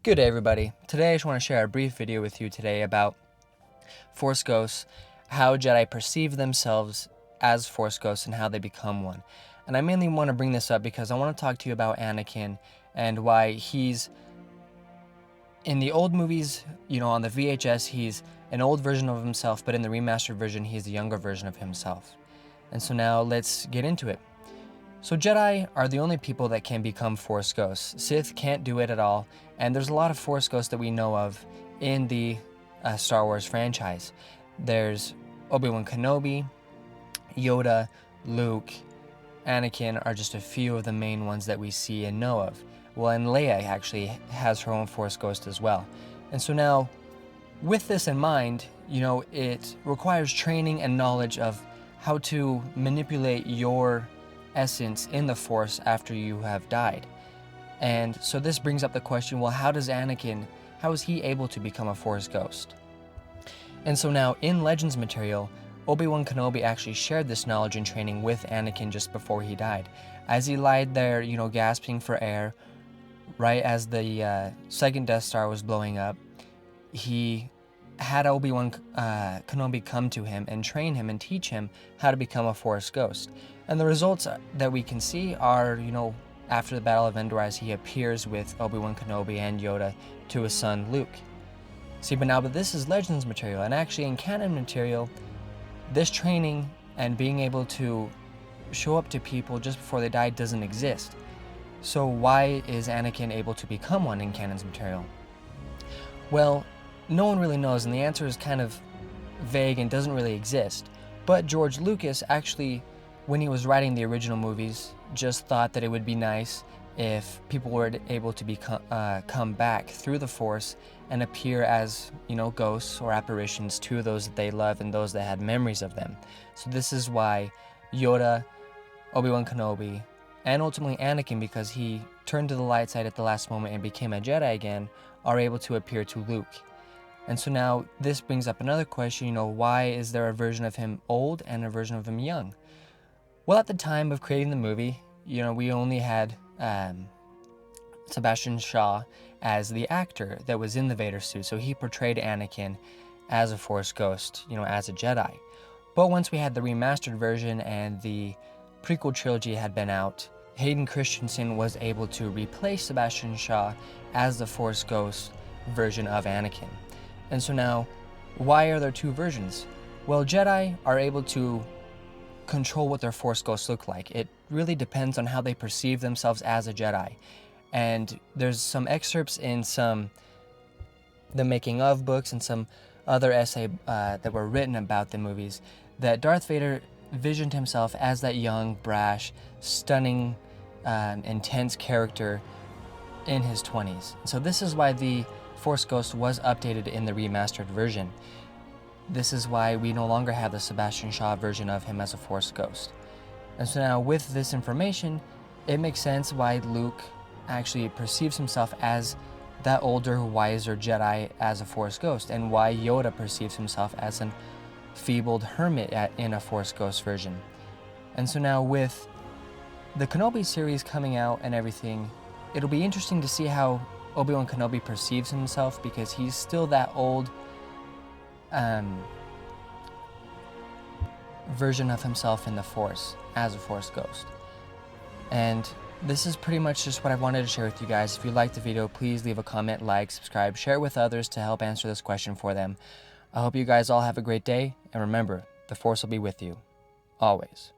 Good day, everybody. Today I just want to share a brief video with you today about Force Ghosts, how Jedi perceive themselves as Force Ghosts and how they become one. And I mainly want to bring this up because I want to talk to you about Anakin and why he's, in the old movies, on the VHS, he's an old version of himself, but in the remastered version, he's a younger version of himself. And so now let's get into it. So Jedi are the only people that can become Force Ghosts. Sith can't do it at all, and there's a lot of Force Ghosts that we know of in the Star Wars franchise. There's Obi Wan Kenobi, Yoda, Luke, Anakin are just a few of the main ones that we see and know of. Well, and Leia actually has her own Force Ghost as well. And so now, with this in mind, it requires training and knowledge of how to manipulate your essence in the Force after you have died. And so this brings up the question, well, how is he able to become a Force Ghost? And so now, in Legends material, Obi Wan Kenobi actually shared this knowledge and training with Anakin just before he died. As he lied there, gasping for air, right as the second Death Star was blowing up, he had Obi Wan Kenobi come to him and train him and teach him how to become a Force Ghost. And the results that we can see are, after the Battle of Endor, as he appears with Obi Wan Kenobi and Yoda to his son Luke. See, but this is Legends material, and actually in canon material, this training and being able to show up to people just before they die doesn't exist. So why is Anakin able to become one in canon's material? Well, no one really knows, and the answer is kind of vague and doesn't really exist. But George Lucas actually, when he was writing the original movies, just thought that it would be nice if people were able to come back through the Force and appear as, ghosts or apparitions to those that they love and those that had memories of them. So this is why Yoda, Obi Wan Kenobi, and ultimately Anakin, because he turned to the light side at the last moment and became a Jedi again, are able to appear to Luke. And so now this brings up another question, why is there a version of him old and a version of him young? Well, at the time of creating the movie, we only had Sebastian Shaw as the actor that was in the Vader suit, so he portrayed Anakin as a Force Ghost, as a Jedi. But once we had the remastered version and the prequel trilogy had been out, Hayden Christensen was able to replace Sebastian Shaw as the Force Ghost version of Anakin. And so now, why are there two versions? Well, Jedi are able to control what their Force Ghosts look like. It really depends on how they perceive themselves as a Jedi. And there's some excerpts in the making of books and some other essay that were written about the movies that Darth Vader visioned himself as that young, brash, stunning, intense character in his 20s. So this is why the Force Ghost was updated in the remastered version. This is why we no longer have the Sebastian Shaw version of him as a Force Ghost. And so now with this information, it makes sense why Luke actually perceives himself as that older, wiser Jedi as a Force Ghost, and why Yoda perceives himself as an feebled hermit in a Force Ghost version. And so now with the Kenobi series coming out and everything, it'll be interesting to see how Obi Wan Kenobi perceives himself, because he's still that old version of himself in the Force as a Force Ghost. And this is pretty much just what I wanted to share with you guys. If you liked the video, please leave a comment, like, subscribe, share it with others to help answer this question for them. I hope you guys all have a great day, and remember, the Force will be with you, always.